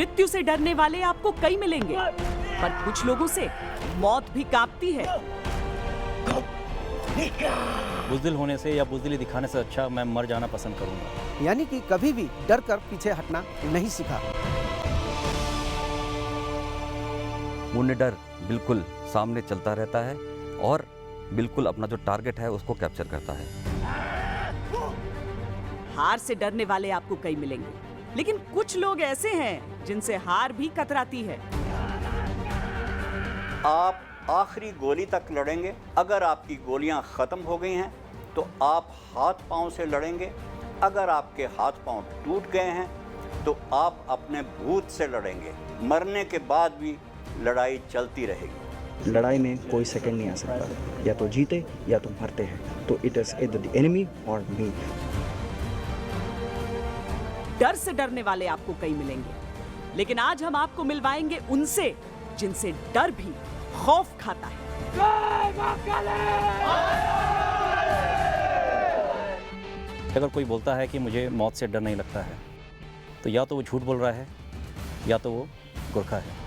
मृत्यु से डरने वाले आपको कई मिलेंगे, पर कुछ लोगों से मौत भी कांपती है। बुज़दिल होने से या बुज़दिली दिखाने से अच्छा मैं मर जाना पसंद करूंगा। यानी कि कभी भी डर कर पीछे हटना नहीं सीखा। मुन्ने डर बिल्कुल सामने चलता रहता है और बिल्कुल अपना जो टारगेट है उसको कैप्चर करता है। हार से डरने वाले आपको कई मिलेंगे, लेकिन कुछ लोग ऐसे हैं जिनसे हार भी कतराती है। आप आखिरी गोली तक लड़ेंगे। अगर आपकी गोलियां खत्म हो गई हैं तो आप हाथ पांव से लड़ेंगे। अगर आपके हाथ पांव टूट गए हैं तो आप अपने भूत से लड़ेंगे। मरने के बाद भी लड़ाई चलती रहेगी। लड़ाई में कोई सेकंड नहीं आ सकता, या तो जीते या तो मरते हैं। तो it is either the enemy और मी। डर से डरने वाले आपको कई मिलेंगे, लेकिन आज हम आपको मिलवाएंगे उनसे जिनसे डर भी खौफ खाता है। अगर कोई बोलता है कि मुझे मौत से डर नहीं लगता है, तो या तो वो झूठ बोल रहा है या तो वो गोरखा है।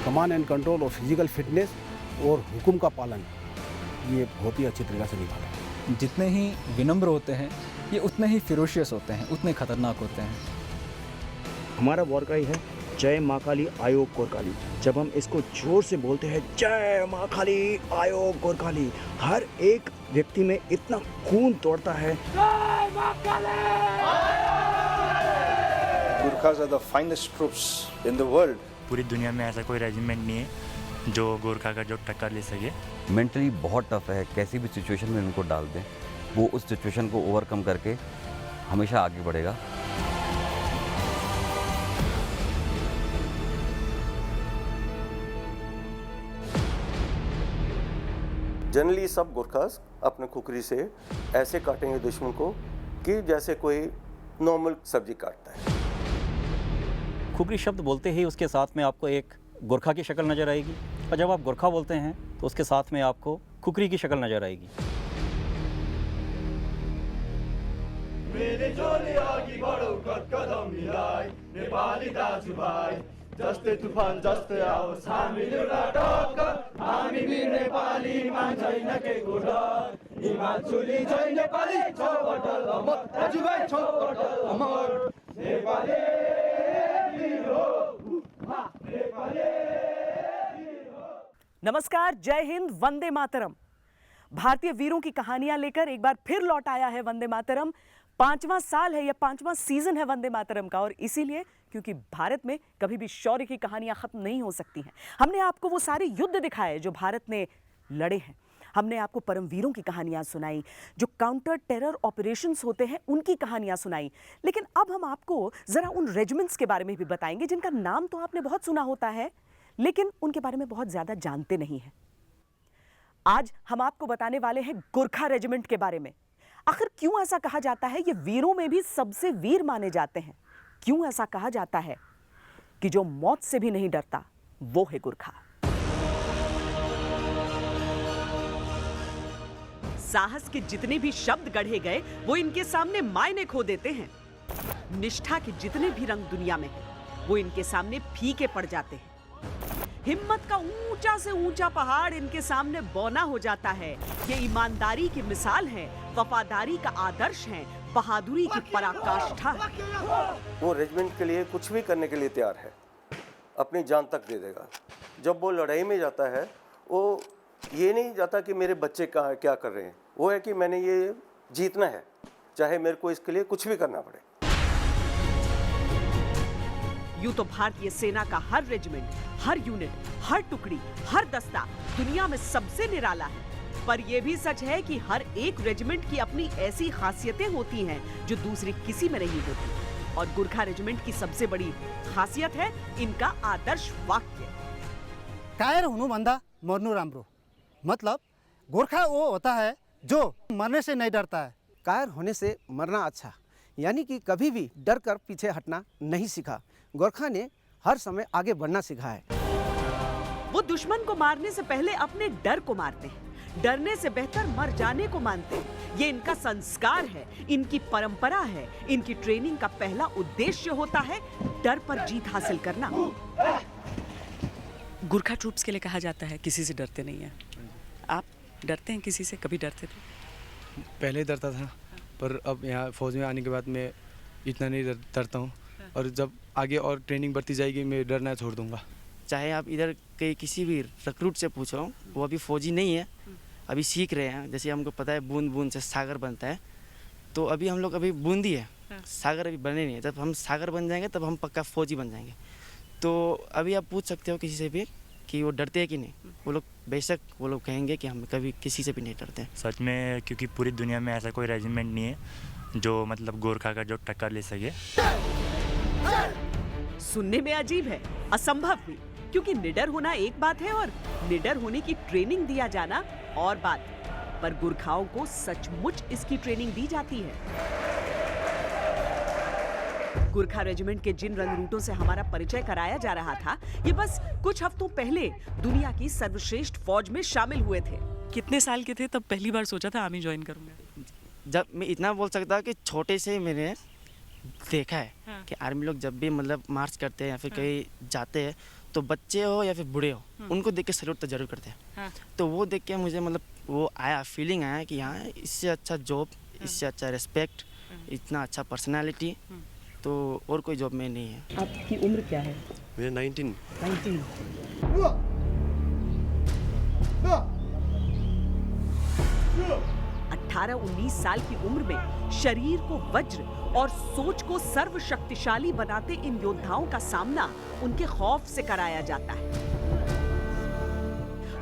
Command and control of physical fitness और हुक्म का पालन ये बहुत ही अच्छी तरीके से निभाना है। जितने ही विनम्र होते हैं ये उतने ही फिरोशियस होते हैं, उतने खतरनाक होते हैं। हमारा वॉर क्राई है जय माँ काली आयोग गोरकाली। जब हम इसको जोर से बोलते हैं जय माँ काली आयोग गोरकाली, हर एक व्यक्ति में इतना खून दौड़ता है। Gurkhas are the finest troops in the world. पूरी दुनिया में ऐसा कोई रेजिमेंट नहीं है जो गोरखा का जो टक्कर ले सके। मेंटली बहुत टफ है, कैसी भी सिचुएशन में उनको डाल दें वो उस सिचुएशन को ओवरकम करके हमेशा आगे बढ़ेगा। जनरली सब गुरखास अपने खुकरी से ऐसे काटेंगे दुश्मन को कि जैसे कोई नॉर्मल सब्जी काटता है। खुकरी शब्द बोलते ही उसके साथ में आपको एक गोरखा की शक्ल नज़र आएगी, और जब आप गोरखा बोलते हैं तो उसके साथ में आपको खुकरी की शक्ल नज़र आएगी। जस्तै तुफान जस्तै आओस् हामी लुरा टक्कर, हामी वीर नेपाली मान्छैन केको डर, हिमाचुली जय नेपाली छ अटल अमर, दाजुभाइ छ अटल अमर, नेपाली वीर हो, नेपाली वीर हो। नमस्कार, जय हिंद, वंदे मातरम। भारतीय वीरों की कहानियां लेकर एक बार फिर लौट आया है वंदे मातरम। 5वां साल है या 5वां सीजन है वंदे मातरम का, और इसीलिए क्योंकि भारत में कभी भी शौर्य की कहानियां खत्म नहीं हो सकती हैं। हमने आपको वो सारे युद्ध दिखाए जो भारत ने लड़े हैं। हमने आपको परमवीरों की कहानियां सुनाई, जो काउंटर टेरर ऑपरेशंस होते हैं उनकी कहानियां सुनाई। लेकिन अब हम आपको जरा उन रेजिमेंट्स के बारे में भी बताएंगे जिनका नाम तो आपने बहुत सुना होता है, लेकिन उनके बारे में बहुत ज्यादा जानते नहीं हैं। आज हम आपको बताने वाले हैं गोरखा रेजिमेंट के बारे में। आखिर क्यों ऐसा कहा जाता है ये वीरों में भी सबसे वीर माने जाते हैं? क्यों ऐसा कहा जाता है कि जो मौत से भी नहीं डरता वो है गोरखा? साहस के जितने भी शब्द गढ़े गए वो इनके सामने मायने खो देते हैं। निष्ठा के जितने भी रंग दुनिया में हैं वो इनके सामने फीके पड़ जाते हैं। हिम्मत का ऊंचा से ऊंचा पहाड़ इनके सामने बौना हो जाता है। ये ईमानदारी की मिसाल है, वफादारी का आदर्श है, बहादुरी की पराकाष्ठा है। वो रेजिमेंट के लिए कुछ भी करने के लिए तैयार है, अपनी जान तक दे देगा। जब वो लड़ाई में जाता है वो ये नहीं जाता कि मेरे बच्चे कहाँ क्या कर रहे हैं, वो है कि मैंने ये जीतना है, चाहे मेरे को इसके लिए कुछ भी करना पड़े। यूं तो भारतीय सेना का हर रेजिमेंट, हर यूनिट, हर टुकड़ी, हर दस्ता दुनिया में सबसे निराला है, पर यह भी सच है कि हर एक रेजिमेंट की अपनी ऐसी खासियतें होती हैं जो दूसरी किसी में नहीं होती। और गोरखा रेजिमेंट की सबसे बड़ी खासियत है इनका आदर्श वाक्य, कायर हुनु भन्दा मर्नु राम्रो। मतलब गोरखा वो होता है जो मरने से नहीं डरता है। कायर होने से मरना अच्छा, यानी कि कभी भी डर कर पीछे हटना नहीं सीखा। गोरखा ने हर समय आगे बढ़ना सीखा है। वो दुश्मन को मारने से पहले अपने डर को मारते हैं। डरने से बेहतर मर जाने को मानते हैं। ये इनका संस्कार है, इनकी परंपरा है। इनकी ट्रेनिंग का पहला उद्देश्य होता है डर पर जीत हासिल करना। गुरखा ट्रूप्स के लिए कहा जाता है किसी से डरते नहीं है। आप डरते हैं किसी से? कभी डरते थे? पहले डरता था, पर अब यहाँ फौज में आने के बाद मैं इतना नहीं डरता हूँ। और जब आगे और ट्रेनिंग बढ़ती जाएगी मैं डरना छोड़ दूंगा। चाहे आप इधर के किसी भी रिक्रूट से पूछो, वो अभी फौजी नहीं है, अभी सीख रहे हैं। जैसे हमको पता है बूंद बूंद से सागर बनता है, तो अभी हम लोग अभी बूंदी है, सागर अभी बने नहीं है। जब हम सागर बन जाएंगे तब हम पक्का फौजी बन जाएंगे। तो अभी आप पूछ सकते हो किसी से भी कि वो डरते हैं कि नहीं, वो लोग बेशक वो लोग कहेंगे कि हम कभी किसी से भी नहीं डरते। सच में, क्योंकि पूरी दुनिया में ऐसा कोई रेजिमेंट नहीं है जो मतलब गोरखा का जो टक्कर ले सके। सुनने में अजीब है, असंभव भी, क्योंकि निडर होना एक बात है और निडर होने की ट्रेनिंग दिया जाना और बात। पर गुरखाओं को सचमुच इसकी ट्रेनिंग दी जाती है। गुरखा रेजिमेंट के जिन रंग रूटों से हमारा परिचय कराया जा रहा था, ये बस कुछ हफ्तों पहले दुनिया की सर्वश्रेष्ठ फौज में शामिल हुए थे। कितने साल के थे तब पहली बार सोचा था आर्मी ज्वाइन करूंगा? जब मैं इतना बोल सकता कि छोटे से मैंने देखा है कि आर्मी लोग जब भी मतलब मार्च करते हैं या फिर कहीं जाते हैं, तो बच्चे हो या फिर बूढ़े हो, उनको देख के सैल्यूट तो जरूर करते हैं। तो वो देख के मुझे मतलब वो आया, फीलिंग आया कि यहाँ इससे अच्छा जॉब, इससे अच्छा रिस्पेक्ट, इतना अच्छा पर्सनालिटी तो और कोई जॉब में नहीं है। आपकी उम्र क्या है? मेरे 19। 18-19 साल की उम्र में शरीर को वज्र और सोच को सर्वशक्तिशाली बनाते इन योद्धाओं का सामना उनके खौफ से कराया जाता है।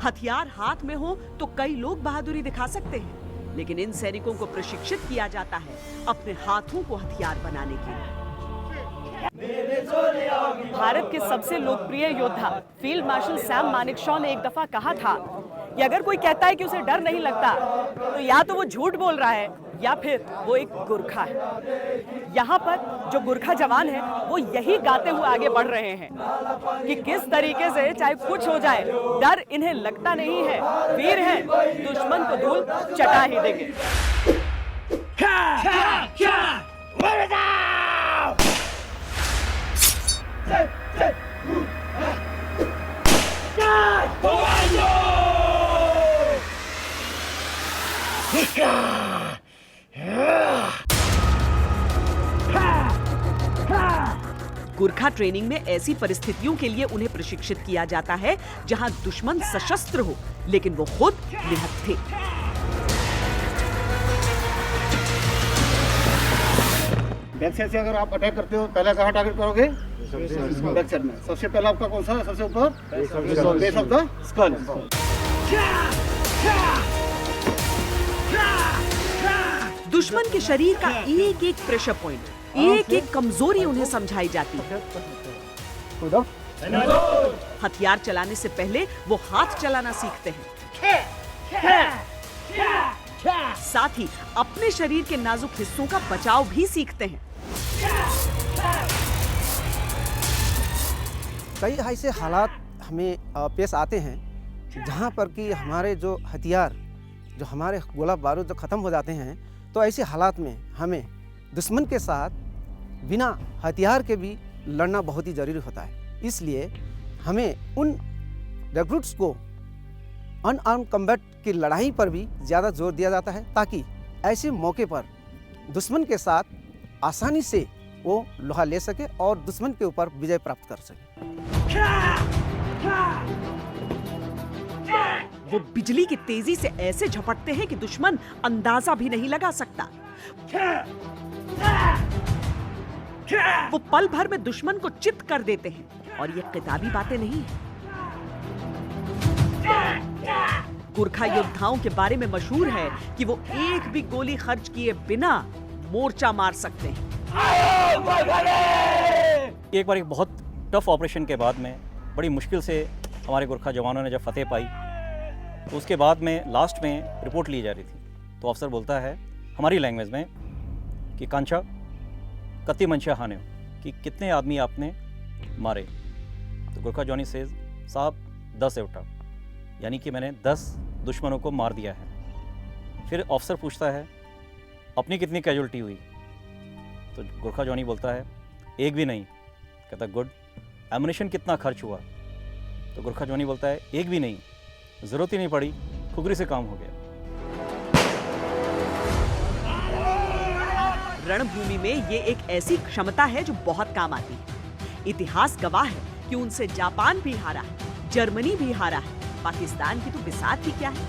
हथियार हाथ में हो तो कई लोग बहादुरी दिखा सकते हैं, लेकिन इन सैनिकों को प्रशिक्षित किया जाता है अपने हाथों को हथियार बनाने के लिए। भारत के सबसे लोकप्रिय योद्धा फील्ड मार्शल सैम मानेकशॉ ने एक दफा कहा था कि अगर कोई कहता है कि उसे डर नहीं लगता, तो या तो वो झूठ बोल रहा है या फिर वो एक गुरखा है। यहाँ पर जो गुरखा जवान है वो यही गाते हुए आगे बढ़ रहे हैं कि किस तरीके से चाहे कुछ हो जाए, डर इन्हें लगता नहीं है, वीर हैं, दुश्मन को धूल चटा ही देंगे। गुरखा ट्रेनिंग में ऐसी परिस्थितियों के लिए उन्हें प्रशिक्षित किया जाता है जहां दुश्मन सशस्त्र हो लेकिन वो खुद निहत्थे थे। बैक साइड से अगर आप अटैक करते हो, पहला कहाँ टारगेट करोगे? बैक साइड में। सबसे पहला आपका कौन सा है? सबसे ऊपर बेस ऑफ द स्कल। दुश्मन के शरीर का एक एक प्रेशर पॉइंट, एक एक कमजोरी उन्हें समझाई जाती है। हथियार चलाने से पहले वो हाथ चलाना सीखते हैं, साथ ही अपने शरीर के नाजुक हिस्सों का बचाव भी सीखते हैं। कई ऐसे हालात हमें पेश आते हैं जहाँ पर कि हमारे जो हथियार, जो हमारे गोला बारूद जो ख़त्म हो जाते हैं, तो ऐसे हालात में हमें दुश्मन के साथ बिना हथियार के भी लड़ना बहुत ही ज़रूरी होता है। इसलिए हमें उन रिक्रूट्स को अनआर्म्ड कम्बैट की लड़ाई पर भी ज़्यादा जोर दिया जाता है, ताकि ऐसे मौके पर दुश्मन के साथ आसानी से वो लोहा ले सके और दुश्मन के ऊपर विजय प्राप्त कर सके। वो बिजली की तेजी से ऐसे झपटते हैं कि दुश्मन अंदाजा भी नहीं लगा सकता। वो पल भर में दुश्मन को चित कर देते हैं और ये किताबी बातें नहीं है। गुरखा योद्धाओं के बारे में मशहूर है कि वो एक भी गोली खर्च किए बिना मोर्चा मार सकते हैं। एक बार एक बहुत टफ ऑपरेशन के बाद में बड़ी मुश्किल से हमारे गुरखा जवानों ने जब फतेह पाई, तो उसके बाद में लास्ट में रिपोर्ट ली जा रही थी, तो अफसर बोलता है हमारी लैंग्वेज में कि कांचा कत्ती मंशा हाने, कि कितने आदमी आपने मारे। तो गुरखा जॉनी सेज साहब 10 है उठा, यानी कि मैंने 10 दुश्मनों को मार दिया है। फिर ऑफिसर पूछता है अपनी कितनी कैजुअल्टी हुई, तो गोरखा जॉनी बोलता है एक भी नहीं। कहता गुड। एमुनेशन कितना खर्च हुआ, तो गोरखा जॉनी बोलता है एक भी नहीं, ज़रूरत ही नहीं पड़ी, खुगरी से काम हो गया। रणभूमि में ये एक ऐसी क्षमता है जो बहुत काम आती है। इतिहास गवाह है कि उनसे जापान भी हारा है, जर्मनी भी हारा है, पाकिस्तान की तो बिसात ही क्या है।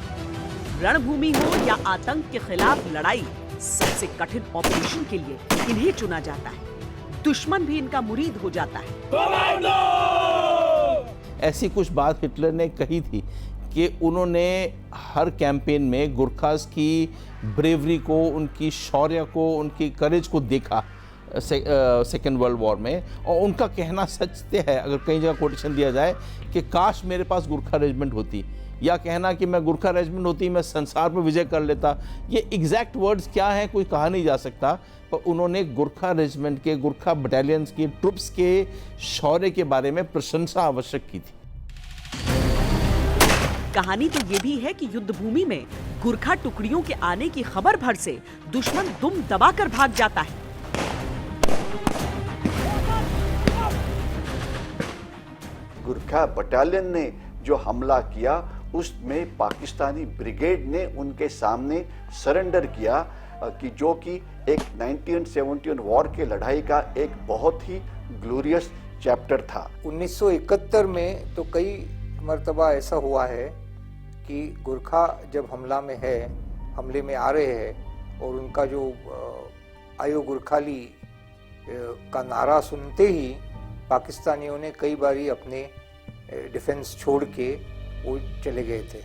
रणभूमि हो या आतंक के खिलाफ लड़ाई, सबसे कठिन ऑपरेशन के लिए इन्हें चुना जाता है। दुश्मन भी इनका मुरीद हो जाता है। ऐसी कुछ बात हिटलर ने कही थी कि उन्होंने हर कैंपेन में गुरखास की ब्रेवरी को, उनकी शौर्य को, उनकी करेज को देखा सेकेंड वर्ल्ड वॉर में, और उनका कहना सच है, अगर कई जगह कोटेशन दिया जाए कि काश मेरे पास गुरखा रेजिमेंट होती, या कहना कि मैं गुरखा रेजिमेंट होती मैं संसार पर विजय कर लेता। ये एग्जैक्ट वर्ड्स क्या हैं कोई कहा नहीं जा सकता, पर उन्होंने गुरखा रेजिमेंट के, गुरखा बटालियंस के, ट्रुप्स के शौर्य के बारे में प्रशंसा आवश्यक की थी। कहानी तो ये भी है कि युद्ध भूमि में गुरखा टुकड़ियों के आने की खबर भर से दुश्मन दुम दबाकर भाग जाता है। गुरखा बटालियन ने जो हमला किया उसमें पाकिस्तानी ब्रिगेड ने उनके सामने सरेंडर किया, कि जो कि एक 1971 वॉर के लड़ाई का एक बहुत ही ग्लोरियस चैप्टर था। 1971 में तो कई मर्तबा ऐसा हुआ है कि गुरखा जब हमले में आ रहे हैं और उनका जो आयो गुरखाली का नारा सुनते ही पाकिस्तानियों ने कई बारी अपने डिफेंस छोड़ के वो चले गए थे।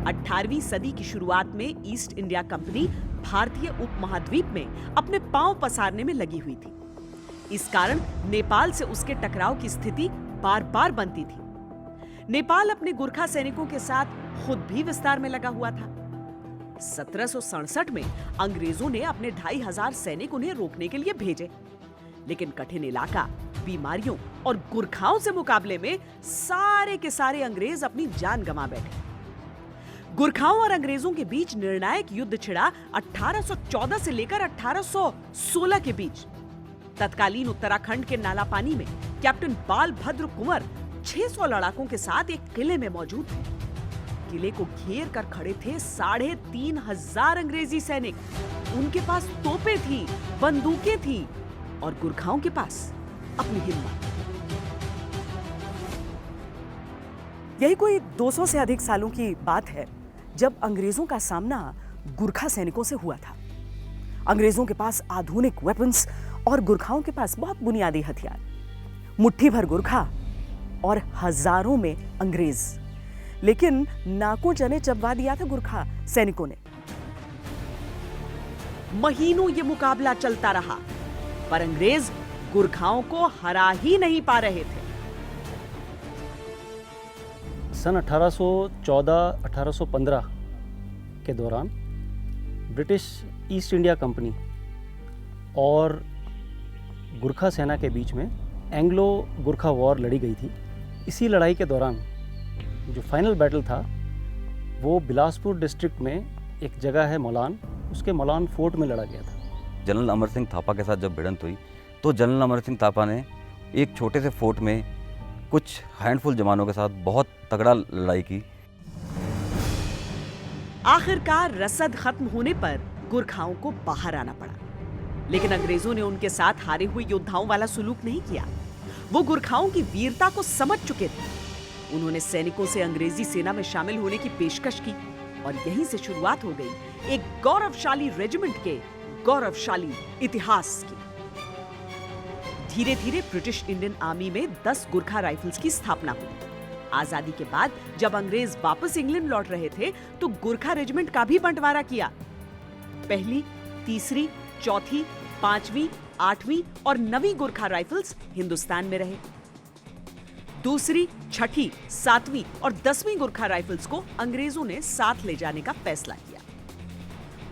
18वीं सदी की शुरुआत में ईस्ट इंडिया कंपनी भारतीय उपमहाद्वीप में अपने पांव पसारने में लगी हुई थी। इस कारण नेपाल से उसके टकराव की स्थिति बार बार बनती थी। नेपाल अपने गुरखा सैनिकों के साथ खुद भी विस्तार में लगा हुआ था। 1767 में अंग्रेजों ने अपने 2500 सैनिक उन्हें रोकने के लिए भेजे, लेकिन कठिन इलाका, बीमारियों और गुरखाओं से मुकाबले में सारे के सारे अंग्रेज अपनी जान गंवा बैठे। गुरखाओं और अंग्रेजों के बीच निर्णायक युद्ध छिड़ा 1814 से लेकर 1816 के बीच। तत्कालीन उत्तराखंड के नालापानी में कैप्टन बालभद्र कुंवर 600 लड़ाकों के साथ एक किले में मौजूद थे। किले को घेर कर खड़े थे 3500 अंग्रेजी सैनिक। उनके पास तोपें थी, बंदूकें थी और गुरखाओं के पास अपनी हिम्मत। यही कोई 200 से अधिक सालों की बात है जब अंग्रेजों का सामना गुरखा सैनिकों से हुआ था। अंग्रेजों के पास आधुनिक वेपन्स और गुरखाओं के पास बहुत बुनियादी हथियार। मुट्ठी भर गुरखा और हजारों में अंग्रेज, लेकिन नाकों चने चबवा दिया था गुरखा सैनिकों ने। महीनों ये मुकाबला चलता रहा, पर अंग्रेज गुरखाओं को हरा ही नहीं पा रहे थे। सन 1814-1815 के दौरान ब्रिटिश ईस्ट इंडिया कंपनी और गुरखा सेना के बीच में एंग्लो गुरखा वॉर लड़ी गई थी। इसी लड़ाई के दौरान जो फाइनल बैटल था वो बिलासपुर डिस्ट्रिक्ट में एक जगह है मौलान, उसके मौलान फोर्ट में लड़ा गया था। जनरल अमर सिंह थापा के साथ जब भिड़ंत हुई तो जनरल अमर सिंह थापा ने एक छोटे से फोर्ट में कुछ हैंडफुल जवानों के साथ बहुत तगड़ा लड़ाई की। आखिरकार रसद खत्म होने पर गुरखाओं को बाहर आना पड़ा, लेकिन अंग्रेजों ने उनके साथ हारे हुए योद्धाओं वाला सुलूक नहीं किया। वो गुरखाओं की वीरता को समझ चुके थे। उन्होंने सैनिकों से अंग्रेजी सेना में शामिल होने की पेशकश की और यहीं से शुरुआत हो गई एक गौरवशाली रेजिमेंट के गौरवशाली इतिहास की। धीरे धीरे ब्रिटिश इंडियन आर्मी में 10 गुरखा राइफल्स की स्थापना हुई। आजादी के बाद जब अंग्रेज वापस इंग्लैंड लौट रहे थे तो गुरखा रेजिमेंट का भी बंटवारा किया। पहली, तीसरी, चौथी, 5वीं, 8वीं और 9वीं गुरखा राइफल्स हिंदुस्तान में रहे। दूसरी, छठी, 7वीं और 10वीं गुरखा राइफल्स को अंग्रेजों ने साथ ले जाने का फैसला किया,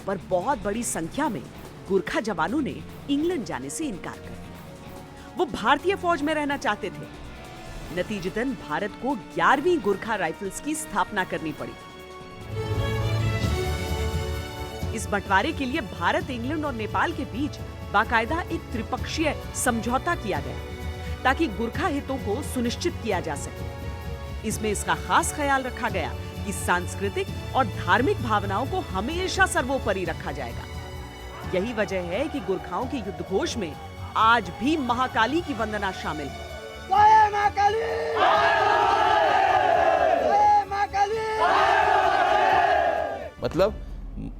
पर बहुत बड़ी संख्या में गुरखा जवानों ने इंग्लैंड जाने से इनकार कर दिया। वो भारतीय फौज में रहना चाहते थे। नतीजतन भारत को 11वीं गोरखा राइफल्स की स्थापना करनी पड़ी। इस बंटवारे के लिए भारत, इंग्लैंड और नेपाल के बीच बाकायदा एक त्रिपक्षीय समझौता किया गया ताकि गोरखा हितों को सुनिश्चित किया जा सके। इसमें इसका खास ख्याल रखा गया कि सांस्कृतिक और धार्मिक भावनाओं को हमेशा सर्वोपरि रखा जाएगा। यही वजह है कि गोरखाओं के युद्ध घोष में आज भी महाकाली की वंदना शामिल है। जय मां काली! जय मां काली! मतलब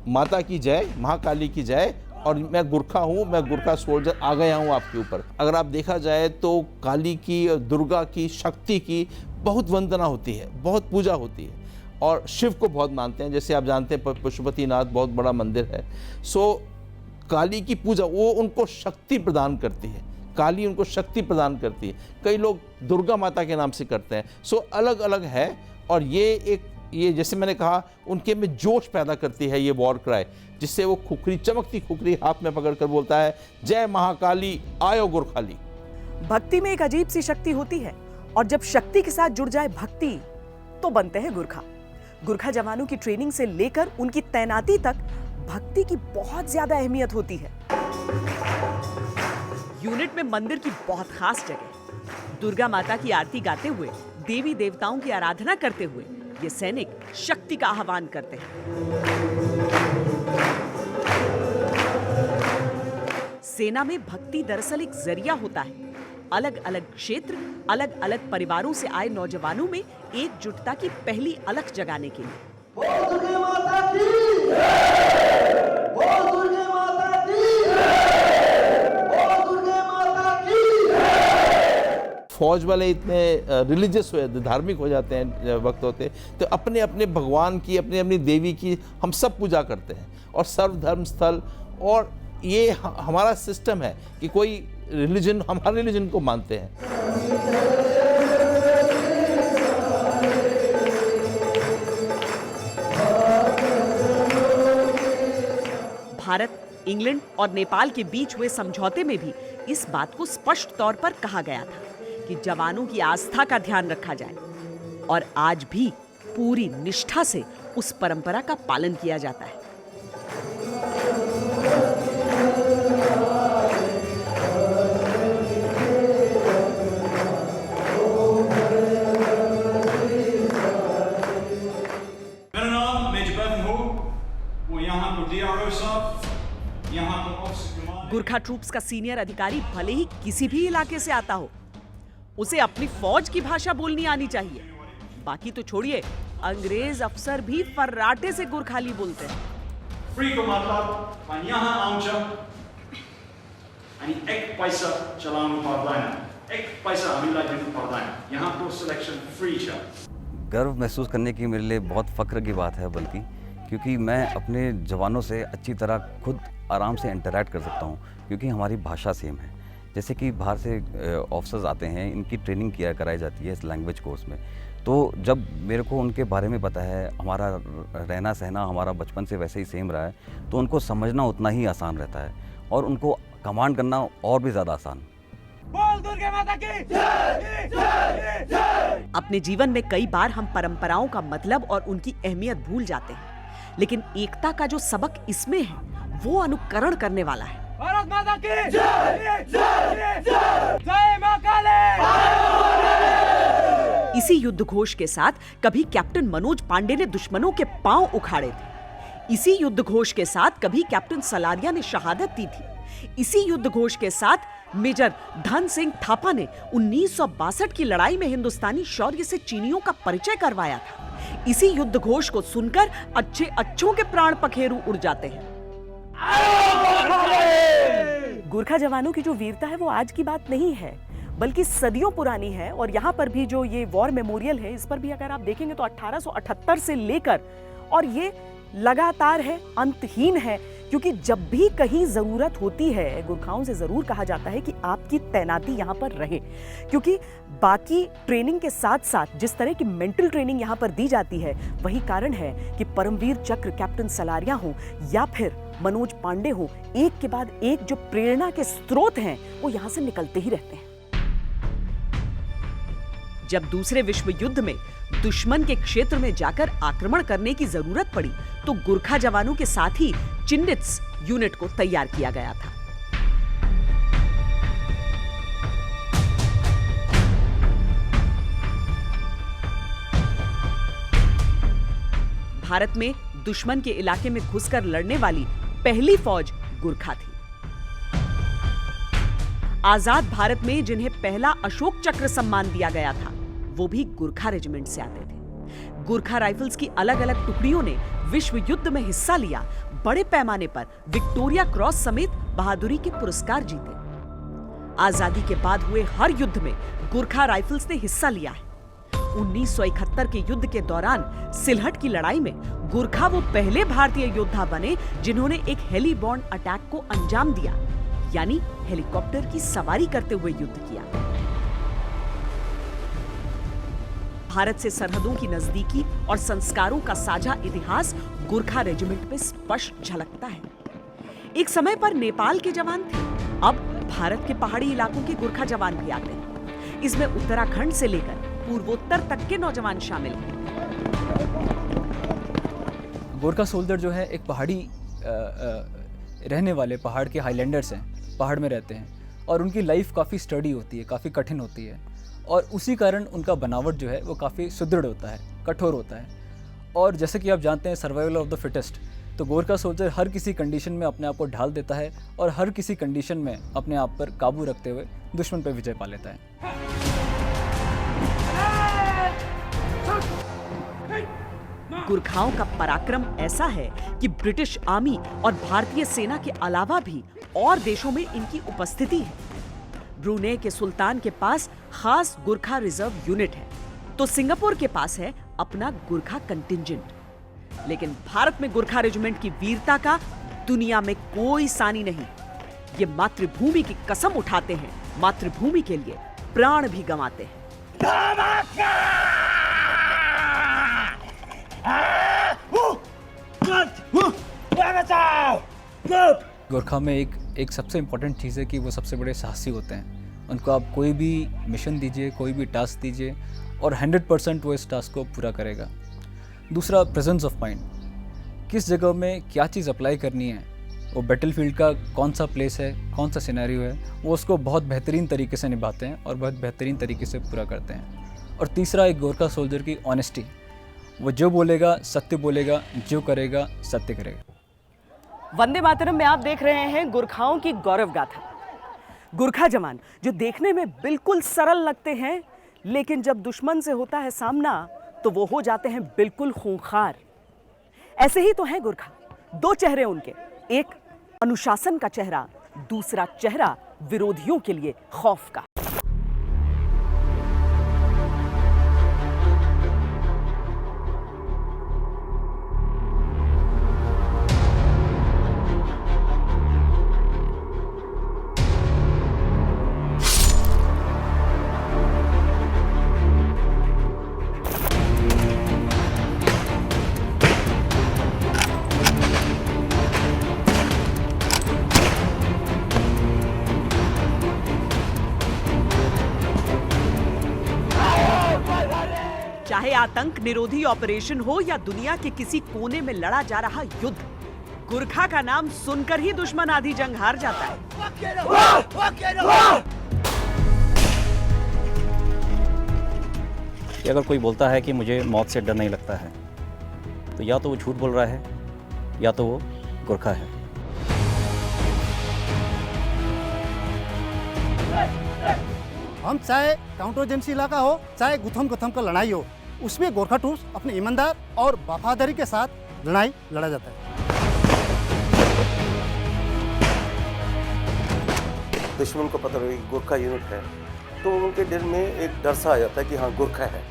माता की जय, महाकाली की जय, और मैं गुरखा हूँ, मैं गुरखा सोल्जर आ गया हूँ आपके ऊपर। अगर आप देखा जाए तो काली की, दुर्गा की, शक्ति की बहुत वंदना होती है, बहुत पूजा होती है, और शिव को बहुत मानते हैं। जैसे आप जानते हैं पशुपतिनाथ बहुत बड़ा मंदिर है। सो काली की पूजा वो उनको शक्ति प्रदान करती है, काली उनको शक्ति प्रदान करती है। कई लोग दुर्गा माता के नाम से करते हैं। सो अलग अलग है, और ये जैसे मैंने कहा उनके में जोश पैदा करती है ये वॉर क्राई, जिससे वो खुखरी, चमकती खुखरी हाथ में पकड़कर बोलता है, जय महाकाली आयो गोरखाली। भक्ति में एक अजीब सी शक्ति होती है, और जब शक्ति के साथ जुड़ जाए भक्ति तो बनते हैं गोरखा। गोरखा जवानों की ट्रेनिंग से लेकर उनकी तैनाती तक भक्ति की बहुत ज्यादा अहमियत होती है। यूनिट में मंदिर की बहुत खास जगह, दुर्गा माता की आरती गाते हुए, देवी देवताओं की आराधना करते हुए ये सैनिक शक्ति का आह्वान करते हैं। सेना में भक्ति दरअसल एक जरिया होता है। अलग अलग क्षेत्र, अलग अलग परिवारों से आए नौजवानों में एकजुटता की पहली अलख जगाने के लिए। बोल दुर्गा माता की जय! बोल दुर्गा माता की जय! बोल दुर्गा माता की जय! फौज वाले इतने रिलीजियस हो जाते, धार्मिक हो जाते हैं वक्त होते, तो अपने अपने भगवान की, अपनी अपनी देवी की हम सब पूजा करते हैं, और सर्वधर्म स्थल, और ये हमारा सिस्टम है कि कोई रिलीजन, हम हर रिलीजन को मानते हैं। भारत, इंग्लैंड और नेपाल के बीच हुए समझौते में भी इस बात को स्पष्ट तौर पर कहा गया था कि जवानों की आस्था का ध्यान रखा जाए, और आज भी पूरी निष्ठा से उस परंपरा का पालन किया जाता है। गोरखा ट्रूप्स का सीनियर अधिकारी भले ही किसी भी इलाके से आता हो, उसे अपनी फौज की भाषा बोलनी आनी चाहिए। बाकी तो छोड़िए, अंग्रेज अफसर भी फर्राटे से गोरखाली बोलते हैं। फ्री को मतलब van यहाँ आउँछ अनि 1 पैसा चलाउनु पर्दैन, 1 पैसा हामीलाई दिनु पर्दैन। यहाँको सिलेक्सन फ्री छ। गर्व महसूस करने की मेरे लिए बहुत फ़ख्र की बात है, बल्कि क्योंकि मैं अपने जवानों से अच्छी तरह खुद आराम से इंटरैक्ट कर सकता हूँ, क्योंकि हमारी भाषा सेम है। जैसे कि बाहर से ऑफिसर्स आते हैं, इनकी ट्रेनिंग कराई जाती है इस लैंग्वेज कोर्स में, तो जब मेरे को उनके बारे में पता है, हमारा रहना सहना हमारा बचपन से वैसे ही सेम रहा है, तो उनको समझना उतना ही आसान रहता है, और उनको कमांड करना और भी ज़्यादा आसान। बोल दुर्गा माता की जय! जय! जय! अपने जीवन में कई बार हम परंपराओं का मतलब और उनकी अहमियत भूल जाते हैं, लेकिन एकता का जो सबक इसमें है वो अनुकरण करने वाला है। भारत माता की जय! जय! जय! जय मां काली! इसी युद्ध घोष के साथ कभी कैप्टन मनोज पांडे ने दुश्मनों के पांव उखाड़े थे। इसी युद्ध घोष के साथ कभी कैप्टन सलारिया ने शहादत दी थी। इसी युद्ध घोष के साथ मेजर धन सिंह थापा ने 1962 की लड़ाई में हिंदुस्तानी शौर्य से चीनियों का परिचय करवाया था। इसी युद्ध घोष को सुनकर अच्छे अच्छों के प्राण पखेरु उड़ जाते हैं। गोरखा जवानों की जो वीरता है वो आज की बात नहीं है, बल्कि सदियों पुरानी है। और यहाँ पर भी जो ये वॉर मेमोरियल है, इस पर भी अगर आप देखेंगे तो 1878 से लेकर, और ये लगातार है, अंतहीन है, क्योंकि जब भी कहीं जरूरत होती है, गोरखाओं से जरूर कहा जाता है कि आपकी तैनाती यहाँ पर रहे, क्योंकि बाकी ट्रेनिंग के साथ साथ जिस तरह की मेंटल ट्रेनिंग यहाँ पर दी जाती है, वही कारण है कि परमवीर चक्र कैप्टन सलारिया हो या फिर मनोज पांडे हो, एक के बाद एक जो प्रेरणा के स्रोत हैं वो यहाँ से निकलते ही रहते हैं। जब दूसरे विश्व युद्ध में दुश्मन के क्षेत्र में जाकर आक्रमण करने की जरूरत पड़ी तो गुरखा जवानों के साथ ही चिन्नित्स यूनिट को तैयार किया गया था। भारत में दुश्मन के इलाके में घुसकर लड़ने वाली पहली फौज गुरखा थी। आजाद भारत में जिन्हें पहला अशोक चक्र सम्मान दिया गया था वो भी गुरखा रेजिमेंट से आते थे। गुरखा राइफल्स की अलग अलग टुकड़ियों ने विश्व युद्ध में हिस्सा लिया, बड़े पैमाने पर विक्टोरिया क्रॉस समेत बहादुरी के पुरस्कार जीते। आजादी के बाद हुए हर युद्ध में गुरखा राइफल्स ने हिस्सा लिया है। 1971 के युद्ध के दौरान सिलहट की लड़ाई में गुरखा वो पहले भारतीय योद्धा बने जिन्होंने एक हेलीबॉर्न अटैक को अंजाम दिया, यानी हेलीकॉप्टर की सवारी करते हुए युद्ध किया। भारत से सरहदों की नजदीकी और संस्कारों का साझा इतिहास गुरखा रेजिमेंट में स्पष्ट झलकता है। एक समय पर नेपाल के जवान थे, अब भारत के पहाड़ी इलाकों के गुरखा जवान भी आते हैं। इसमें उत्तराखंड से लेकर पूर्वोत्तर तक के नौजवान शामिल हैं। गोरखा सोल्जर जो है एक पहाड़ी रहने वाले पहाड़ के हाईलैंडर्स हैं, पहाड़ में रहते हैं और उनकी लाइफ काफ़ी स्टडी होती है, काफ़ी कठिन होती है और उसी कारण उनका बनावट जो है वो काफ़ी सुदृढ़ होता है, कठोर होता है। और जैसे कि आप जानते हैं सर्वाइवल ऑफ द फिटेस्ट, तो गोरखा सोल्जर हर किसी कंडीशन में अपने आप को ढाल देता है और हर किसी कंडीशन में अपने आप पर काबू रखते हुए दुश्मन पर विजय पा लेता है। गुरखाओं का पराक्रम ऐसा है कि ब्रिटिश आर्मी और भारतीय सेना के अलावा भी और देशों में इनकी उपस्थिति है। ब्रुनेई के सुल्तान के पास खास गुरखा रिजर्व यूनिट है, तो सिंगापुर के पास है अपना गुरखा कंटिंजेंट। लेकिन भारत में गुरखा रेजिमेंट की वीरता का दुनिया में कोई सानी नहीं। ये मातृभूमि की कसम उठाते हैं, मातृभूमि के लिए प्राण भी गंवाते हैं। गोरखा में एक सबसे इम्पोर्टेंट चीज़ है कि वो सबसे बड़े साहसी होते हैं। उनको आप कोई भी मिशन दीजिए, कोई भी टास्क दीजिए और 100% वो इस टास्क को पूरा करेगा। दूसरा, प्रेजेंस ऑफ माइंड, किस जगह में क्या चीज़ अप्लाई करनी है, वो बैटलफील्ड का कौन सा प्लेस है, कौन सा सिनेरियो है, वो उसको बहुत बेहतरीन तरीके से निभाते हैं और बहुत बेहतरीन तरीके से पूरा करते हैं। और तीसरा, एक गोरखा सोल्जर की ऑनेस्टी, वो जो बोलेगा सत्य बोलेगा, जो करेगा सत्य करेगा। वंदे मातरम में आप देख रहे हैं गुरखाओं की गौरव गाथा। गुरखा जवान जो देखने में बिल्कुल सरल लगते हैं, लेकिन जब दुश्मन से होता है सामना तो वो हो जाते हैं बिल्कुल खूंखार। ऐसे ही तो हैं गुरखा, दो चेहरे उनके, एक अनुशासन का चेहरा, दूसरा चेहरा विरोधियों के लिए खौफ का। चाहे आतंक निरोधी ऑपरेशन हो या दुनिया के किसी कोने में लड़ा जा रहा युद्ध, गुरखा का नाम सुनकर ही दुश्मन आधी जंग हार जाता है। कि अगर कोई बोलता है कि मुझे मौत से डर नहीं लगता है, तो या तो वो झूठ बोल रहा है या तो वो गुरखा है। हम चाहे काउंटरजेंसी इलाका हो, चाहे गुथम गुथम का लड़ाई हो, उसमें गोरखा ट्रूप्स अपने ईमानदार और वफादारी के साथ लड़ाई लड़ा जाता है। दुश्मन को पता लगे गोरखा यूनिट है तो उनके दिल में एक डर सा आ जाता है कि हाँ गोरखा है।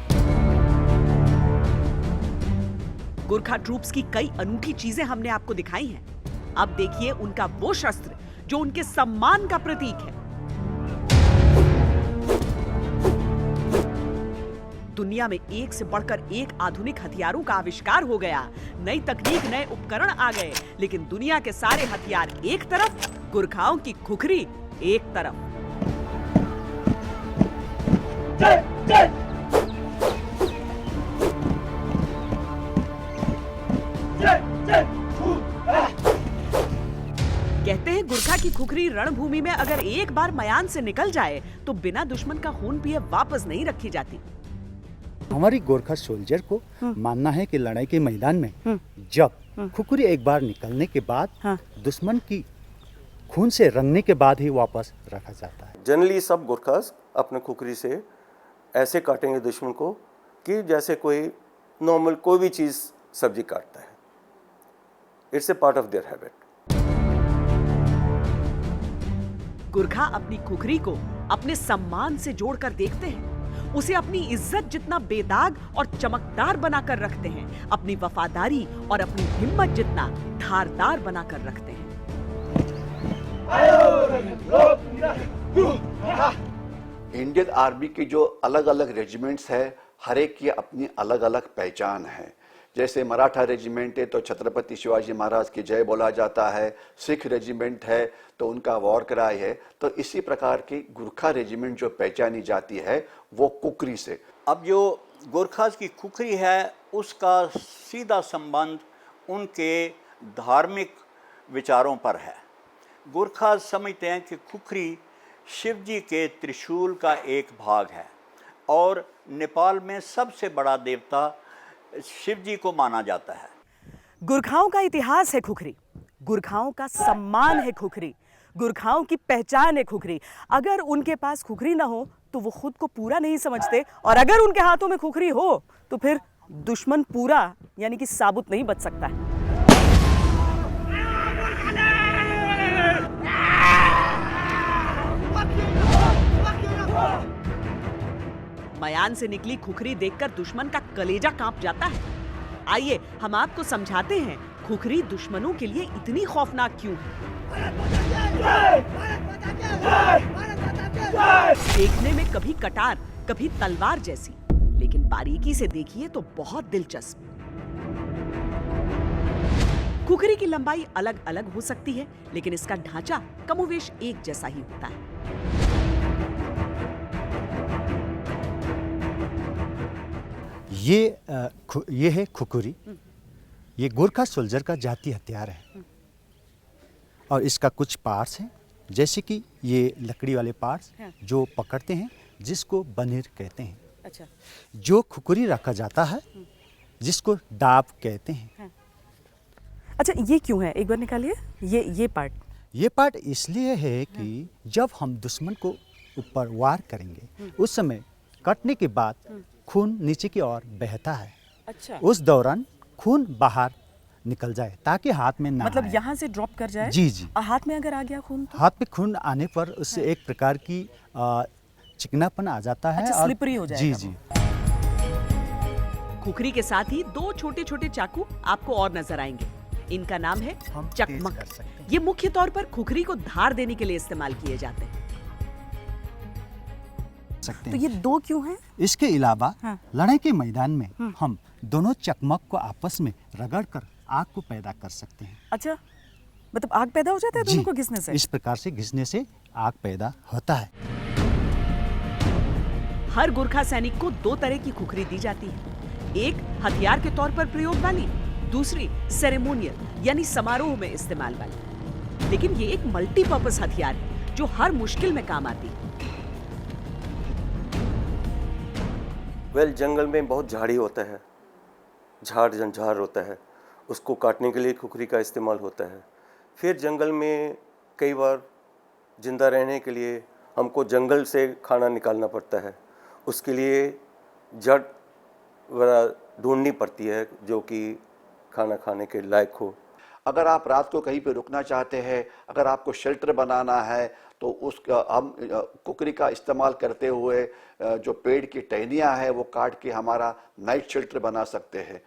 गुरखा ट्रूप्स की कई अनूठी चीजें हमने आपको दिखाई हैं। अब देखिए उनका वो शस्त्र जो उनके सम्मान का प्रतीक है। दुनिया में एक से बढ़कर एक आधुनिक हथियारों का आविष्कार हो गया, नई तकनीक, नए उपकरण आ गए, लेकिन दुनिया के सारे हथियार एक तरफ, गुरखाओं की खुखरी एक तरफ। कहते हैं गुरखा की खुखरी रणभूमि में अगर एक बार मयान से निकल जाए तो बिना दुश्मन का खून पिए वापस नहीं रखी जाती। हमारी गोरखा सोल्जर को मानना है कि लड़ाई के मैदान में जब खुखरी एक बार निकलने के बाद दुश्मन की खून से रंगने के बाद ही वापस रखा जाता है। जनरली सब गोरखास अपने खुखरी से ऐसे काटेंगे दुश्मन को कि जैसे कोई नॉर्मल कोई भी चीज़ सब्जी काटता है। It's a part of their habit. Gurkha अपनी खुखरी को अपने सम्मान से जोड़कर देखते हैं, उसे अपनी इज्जत जितना बेदाग और चमकदार बनाकर रखते हैं, अपनी वफादारी और अपनी हिम्मत जितना धारदार बनाकर रखते हैं। इंडियन आर्मी की जो अलग अलग रेजिमेंट्स है, हर एक की अपनी अलग अलग पहचान है। जैसे मराठा रेजिमेंट है तो छत्रपति शिवाजी महाराज की जय बोला जाता है, सिख रेजिमेंट है तो उनका वॉर क्राई है, तो इसी प्रकार की गुरखा रेजिमेंट जो पहचानी जाती है वो कुकरी से। अब जो गोरखास की कुकरी है उसका सीधा संबंध उनके धार्मिक विचारों पर है। गोरखास समझते हैं कि कुकरी शिव जी के त्रिशूल का एक भाग है और नेपाल में सबसे बड़ा देवता शिव जी को माना जाता है। गुरखाओं का इतिहास है खुखरी, गुरखाओं का सम्मान है खुखरी, गुरखाओं की पहचान है खुखरी। अगर उनके पास खुखरी ना हो तो वो खुद को पूरा नहीं समझते, और अगर उनके हाथों में खुखरी हो तो फिर दुश्मन पूरा यानी कि साबुत नहीं बच सकता है। मयान से निकली खुखरी देखकर दुश्मन का कलेजा कांप जाता है। आइए हम आपको समझाते हैं खुखरी दुश्मनों के लिए इतनी खौफनाक क्यों है। देखने में कभी कटार कभी तलवार जैसी, लेकिन बारीकी से देखिए तो बहुत दिलचस्प। खुखरी की लंबाई अलग अलग हो सकती है, लेकिन इसका ढांचा कमोवेश एक जैसा ही होता है। ये है खुखरी। ये गोरखा सोल्जर का जाती हथियार है और इसका कुछ पार्ट्स हैं, जैसे कि ये लकड़ी वाले पार्ट्स जो पकड़ते हैं, जिसको बनेर कहते हैं। अच्छा। जो खुखरी रखा जाता है जिसको डाब कहते हैं। अच्छा, ये क्यों है? एक बार निकालिए ये पार्ट। ये पार्ट इसलिए है कि जब हम दुश्मन को ऊपर वार करेंगे उस समय कटने के बाद खून नीचे की ओर बहता है। अच्छा। उस दौरान खून बाहर निकल जाए ताकि हाथ में ना मतलब आए। यहाँ से ड्रॉप कर जाए। जी जी। हाथ में अगर आ गया खून तो? हाथ में खून आने पर उससे एक प्रकार की चिकनापन आ जाता है। अच्छा, स्लिपरी हो जाएगा। जी जी। खुखरी के साथ ही दो छोटे छोटे चाकू आपको और नजर आएंगे। इनका नाम है चकमक। ये मुख्य तौर पर खुखरी को धार देने के लिए इस्तेमाल किए जाते हैं। तो ये दो क्यों हैं? इसके अलावा लड़ाई के मैदान में हम दोनों चकमक को आपस में रगड़कर आग को पैदा कर सकते हैं। अच्छा, मतलब आग पैदा हो जाता है दोनों को घिसने से? इस प्रकार से घिसने से आग पैदा होता है। हर गुरखा सैनिक को दो तरह की खुखरी दी जाती है। एक हथियार के तौर पर प्रयोग वाली, दूसरी सेरेमोनियल यानी समारोह में इस्तेमाल वाली। लेकिन ये एक मल्टीपर्पज हथियार है जो हर मुश्किल में काम आती है। जंगल में बहुत झाड़ी होता है, झाड़ झंझार होता है, उसको काटने के लिए खुखरी का इस्तेमाल होता है। फिर जंगल में कई बार जिंदा रहने के लिए हमको जंगल से खाना निकालना पड़ता है, उसके लिए जड़ वगैरह ढूंढनी पड़ती है जो कि खाना खाने के लायक हो। अगर आप रात को कहीं पे रुकना चाहते हैं, अगर आपको शेल्टर बनाना है तो उसका हम कुकरी का इस्तेमाल करते हुए जो पेड़ की टहनियाँ है वो काट के हमारा नाइट शेल्टर बना सकते हैं।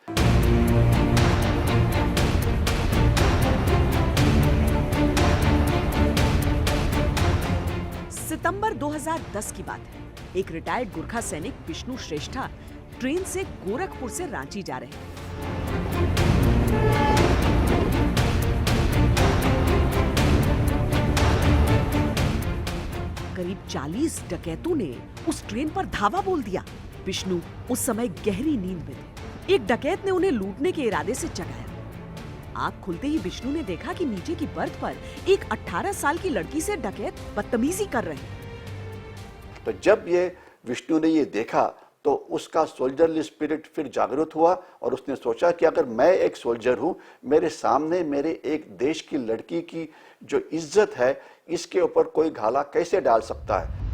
सितंबर 2010 की बात है। एक रिटायर्ड गुरखा सैनिक विष्णु श्रेष्ठा ट्रेन से गोरखपुर से रांची जा रहे हैं। करीब 40 डकैतों ने उस ट्रेन पर धावा बोल दिया। विष्णु उस समय गहरी नींद में थे। एक डकैत ने उन्हें लूटने के इरादे से जगाया। आँख खुलते ही विष्णु ने देखा कि नीचे की बर्थ पर एक 18 साल की लड़की से डकैत बदतमीजी कर रहे हैं। तो जब ये विष्णु ने ये देखा तो उसका सोल्जरली स्पिरिट फिर जागृत हुआ और उसने सोचा कि अगर मैं एक सोल्जर हूं, मेरे सामने मेरे एक देश की लड़की की जो इज्जत है, इसके ऊपर कोई घाला कैसे डाल सकता है।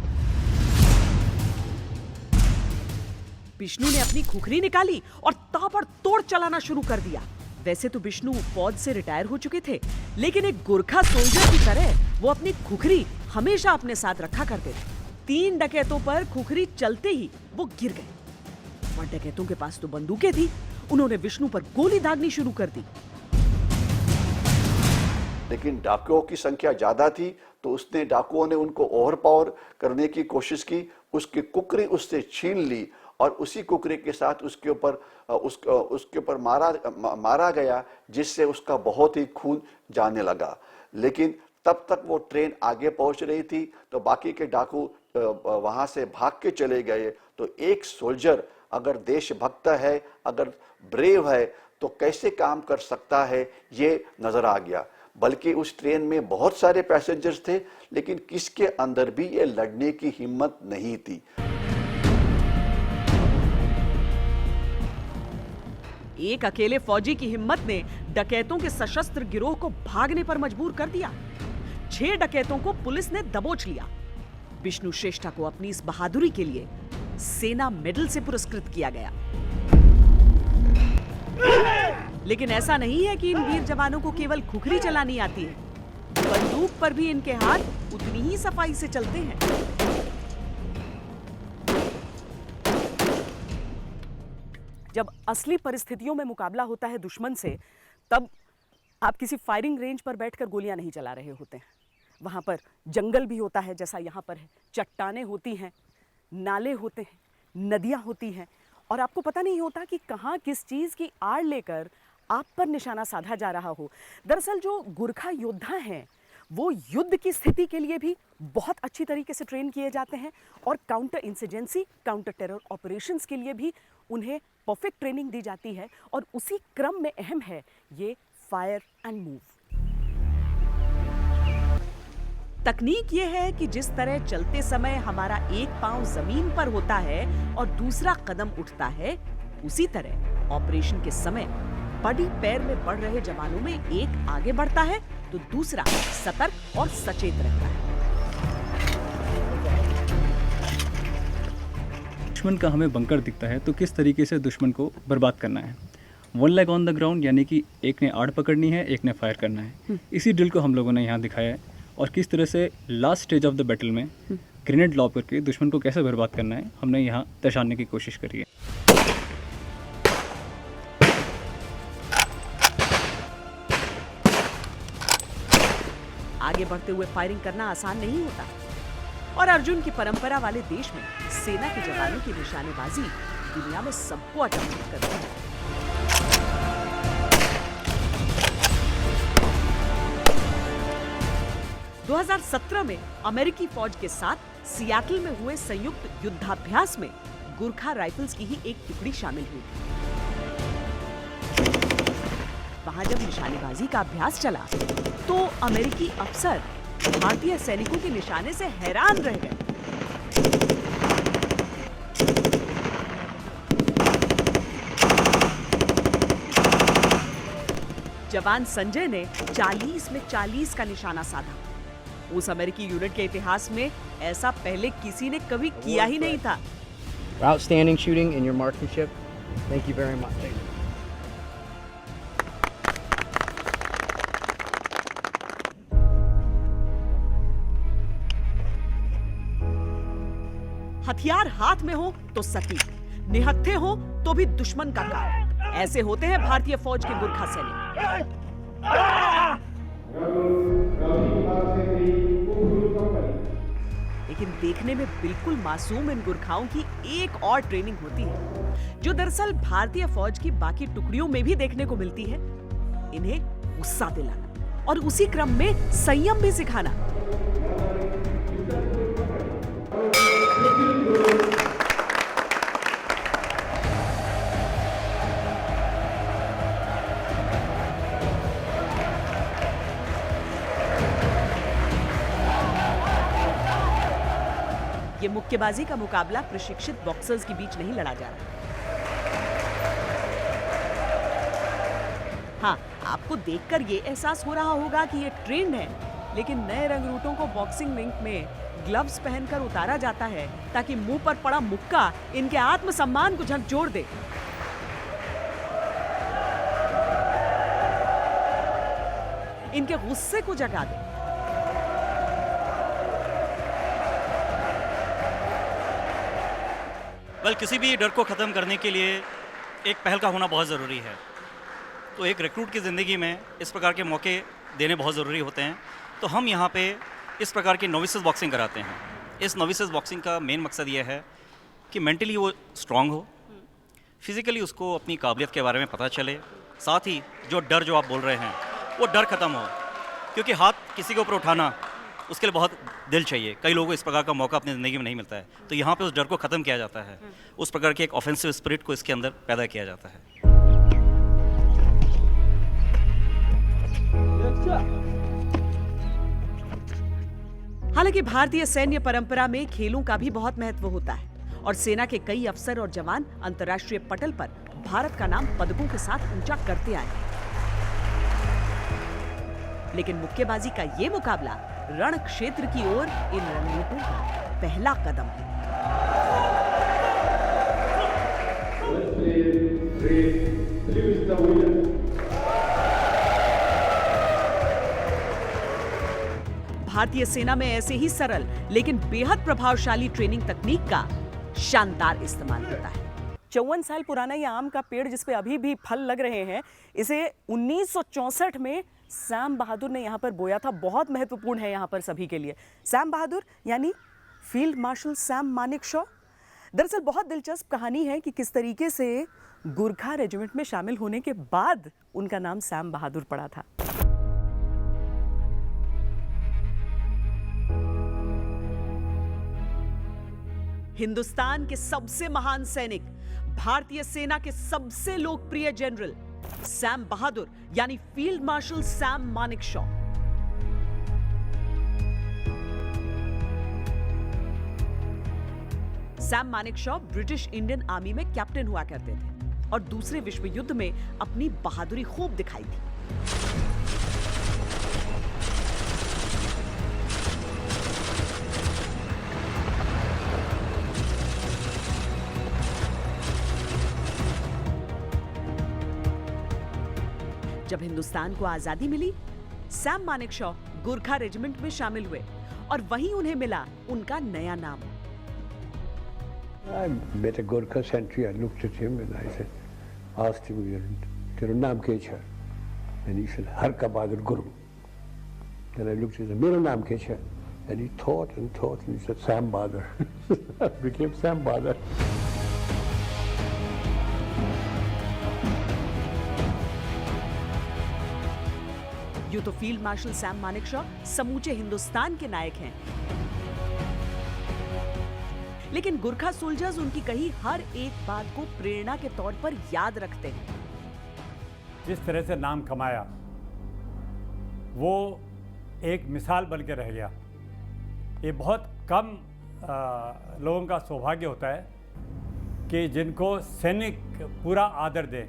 विष्णु ने अपनी खुखरी निकाली और ताबड़तोड़ चलाना शुरू कर दिया। वैसे तो विष्णु फौज से रिटायर हो चुके थे, लेकिन एक गोरखा सोल्जर की तरह वो अपनी खुखरी हमेशा अपने साथ रखा करते थे। 3 डकैतों पर खुखरी चलते ही वो गिर गए और डकैतों के पास तो बंदूकें थी। उन्होंने विष्णु पर गोली दागनी शुरू कर दी। लेकिन डाकुओं की संख्या ज्यादा थी तो उसने डाकुओं ने उनको ओवरपावर करने की कोशिश की। उसकी कुकरी उससे छीन ली और उसी कुकरी के साथ उसके ऊपर मारा गया, जिससे उसका बहुत ही खून जाने लगा। लेकिन तब तक वो ट्रेन आगे पहुंच रही थी तो बाकी के डाकू वहां से भाग के चले गए। तो एक सोल्जर अगर देशभक्त है, अगर ब्रेव है, तो कैसे काम कर सकता है, ये नजर आ गया। बल्कि उस ट्रेन में बहुत सारे पैसेंजर्स थे, लेकिन किसके अंदर भी ये लड़ने की हिम्मत नहीं थी। एक अकेले फौजी की हिम्मत ने डकैतों के सशस्त्र गिरोह को भागने पर मजबूर कर दिया। 6 डकैतों को पुलिस ने दबोच लिया। विष्णु श्रेष्ठा को अपनी इस बहादुरी के लिए सेना मेडल से पुरस्कृत किया गया। लेकिन ऐसा नहीं है कि इन वीर जवानों को केवल खुखरी चलानी आती है, बंदूक पर भी इनके हाथ उतनी ही सफाई से चलते हैं। जब असली परिस्थितियों में मुकाबला होता है दुश्मन से, तब आप किसी फायरिंग रेंज पर बैठकर गोलियां नहीं चला रहे होते हैं। वहां पर जंगल भी होता है, जैसा यहाँ पर है, चट्टानें होती हैं, नाले होते हैं, नदियां होती हैं, और आपको पता नहीं होता कि कहाँ किस चीज़ की आड़ लेकर आप पर निशाना साधा जा रहा हो। दरअसल जो गोरखा योद्धा हैं वो युद्ध की स्थिति के लिए भी बहुत अच्छी तरीके से ट्रेन किए जाते हैं और counter insurgency, counter terror operations के लिए भी उन्हें परफेक्ट ट्रेनिंग दी जाती है। और उसी क्रम में अहम है ये फायर एंड मूव। तकनीक ये है कि जिस तरह चलते समय हमारा एक पांव जमीन पर होता है और दूसरा कदम उठता है, उसी तरह ऑपरेशन के समय बड़ी पैर में बढ़ रहे जवानों में एक आगे बढ़ता है तो दूसरा सतर्क और सचेत रहता है। दुश्मन का हमें बंकर दिखता है तो किस तरीके से दुश्मन को बर्बाद करना है। 1 लेग ऑन द ग्राउंड, यानी कि एक ने आड़ पकड़नी है, एक ने फायर करना है। इसी ड्रिल को हम लोगों ने यहाँ दिखाया है और किस तरह से last stage of the battle में ग्रेनेड लॉब करके दुश्मन को कैसे बर्बाद करना है, हमने यहाँ दर्शाने की कोशिश करी है। आगे बढ़ते हुए फायरिंग करना आसान नहीं होता और अर्जुन की परंपरा वाले देश में सेना के जवानों की निशानेबाजी दुनिया में सबको अचंभित करती है। दो 2017 में अमेरिकी फौज के साथ सियाटल में हुए संयुक्त युद्धाभ्यास में गोरखा राइफल्स की ही एक टुकड़ी शामिल हुई। वहां जब निशानेबाजी का अभ्यास चला तो अमेरिकी अफसर भारतीय सैनिकों के निशाने से हैरान रह गए। जवान संजय ने 40 में 40 का निशाना साधा। उस अमेरिकी यूनिट के इतिहास में ऐसा पहले किसी ने कभी किया ही नहीं था। Outstanding shooting in your marksmanship. Thank you very much. हथियार हाथ में हो तो सटीक, निहत्थे हो तो भी दुश्मन का काम। ऐसे होते हैं भारतीय फौज के गोरखा सैनिक। लेकिन देखने में बिल्कुल मासूम इन गोरखाओं की एक और ट्रेनिंग होती है जो दरअसल भारतीय फौज की बाकी टुकड़ियों में भी देखने को मिलती है। इन्हें गुस्सा दिलाना और उसी क्रम में संयम भी सिखाना। ये मुक्केबाजी का मुकाबला प्रशिक्षित बॉक्सर्स के बीच नहीं लड़ा जा रहा। हाँ, आपको देखकर ये एहसास हो रहा होगा कि ये ट्रेंड है, लेकिन नए रंगरूटों को बॉक्सिंग रिंग में ग्लव्स पहनकर उतारा जाता है ताकि मुंह पर पड़ा मुक्का इनके आत्मसम्मान को झकझोर दे। इनके गुस्से को जगा दे। किसी भी डर को ख़त्म करने के लिए एक पहल का होना बहुत ज़रूरी है। तो एक रिक्रूट की ज़िंदगी में इस प्रकार के मौके देने बहुत ज़रूरी होते हैं। तो हम यहाँ पे इस प्रकार की नोविसेस बॉक्सिंग कराते हैं। इस नोविसेस बॉक्सिंग का मेन मकसद ये है कि मेंटली वो स्ट्रांग हो, फिज़िकली उसको अपनी काबिलियत के बारे में पता चले, साथ ही जो डर जो आप बोल रहे हैं वो डर ख़त्म हो, क्योंकि हाथ किसी के ऊपर उठाना उसके लिए बहुत दिल चाहिए। कई लोगों को इस प्रकार का मौका अपनी ज़िंदगी में नहीं मिलता है। तो यहाँ पे उस डर को ख़त्म किया जाता है, उस प्रकार की एक ऑफेंसिव स्पिरिट को इसके अंदर पैदा किया जाता है। हालांकि भारतीय सैन्य परंपरा में खेलों का भी बहुत महत्व होता है और सेना के कई अफसर और जवान अंतर्राष्ट्रीय पटल पर भारत का नाम पदकों के साथ ऊंचा करते आए हैं। लेकिन मुक्केबाजी का ये मुकाबला रण क्षेत्र की ओर इन रणनीतियों का पहला कदम है। भारतीय सेना में ऐसे ही सरल लेकिन बेहद प्रभावशाली ट्रेनिंग तकनीक का शानदार इस्तेमाल होता है। 54 साल पुराना ये आम का पेड़ जिस पे अभी भी फल लग रहे हैं, इसे 1964 में सैम बहादुर ने यहाँ पर बोया था। बहुत महत्वपूर्ण है यहाँ पर सभी के लिए। सैम बहादुर यानी फील्ड मार्शल सैम मानेकशॉ। दरअसल बहुत दिलचस्प कहानी है कि किस तरीके से गोरखा रेजिमेंट में शामिल होने के बाद उनका नाम सैम बहादुर पड़ा था। हिंदुस्तान के सबसे महान सैनिक, भारतीय सेना के सबसे लोकप्रिय जनरल सैम बहादुर यानी field marshal Sam Manekshaw. Sam Manekshaw British Indian army में कैप्टन हुआ करते थे और दूसरे विश्व युद्ध में अपनी बहादुरी खूब दिखाई थी। जब हिंदुस्तान को आजादी मिली, सैम मानेकशॉ गोरखा रेजिमेंट में शामिल हुए और वहीं उन्हें मिला उनका नया नाम। I met a Gorkha sentry. I looked at him and I said, asked him, "Tera naam kya hai?" And he said, "Harka Bahadur Guru." Then I looked at him, "Mera naam kya hai?" And he thought and thought and he said, "Sam Bahadur." I became Sam Bahadur. यूं तो field marshal Sam Manekshaw समूचे हिंदुस्तान के नायक हैं, लेकिन Gorkha soldiers उनकी कही हर एक बात को प्रेरणा के तौर पर याद रखते हैं। जिस तरह से नाम कमाया वो एक मिसाल बन के रह गया। ये बहुत कम लोगों का सौभाग्य होता है कि जिनको सैनिक पूरा आदर दे।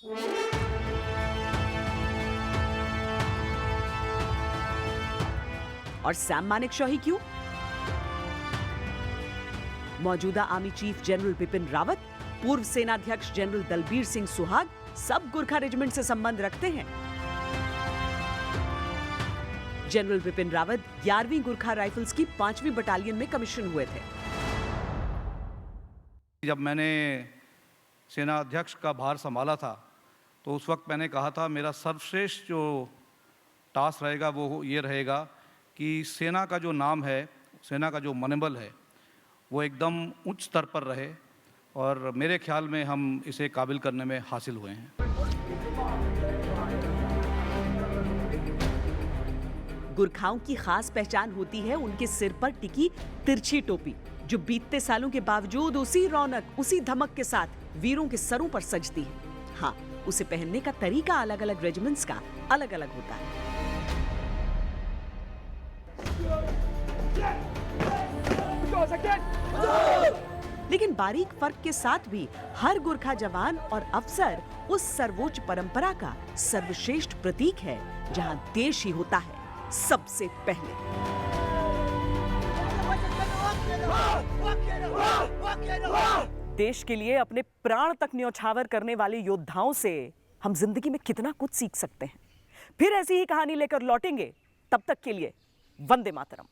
और सैम मानेकशॉ ही क्यों? मौजूदा army chief general Bipin Rawat, पूर्व सेनाध्यक्ष जनरल दलबीर सिंह सुहाग सब गोरखा रेजिमेंट से संबंध रखते हैं। जनरल बिपिन रावत 11वीं गोरखा राइफल्स की 5वीं बटालियन में कमीशन हुए थे। जब मैंने सेना अध्यक्ष का भार संभाला था तो उस वक्त मैंने कहा था मेरा सर्वश्रेष्ठ जो टास्क रहेगा वो ये रहेगा कि सेना का जो नाम है, सेना का जो मनोबल है वो एकदम उच्च स्तर पर रहे और मेरे ख्याल में हम इसे काबिल करने में हासिल हुए हैं। गोरखाओं की खास पहचान होती है उनके सिर पर टिकी तिरछी टोपी, जो बीतते सालों के बावजूद उसी रौनक, उसी धमक के साथ वीरों के सरों पर सजती है। हाँ, उसे पहनने का तरीका अलग अलग रेजिमेंट्स का अलग अलग होता है। लेकिन बारीक फर्क के साथ भी हर गोरखा जवान और अफसर उस सर्वोच्च परंपरा का सर्वश्रेष्ठ प्रतीक है जहां देश ही होता है सबसे पहले। देश के लिए अपने प्राण तक न्यौछावर करने वाले योद्धाओं से हम जिंदगी में कितना कुछ सीख सकते हैं। फिर ऐसी ही कहानी लेकर लौटेंगे, तब तक के लिए वंदे मातरम।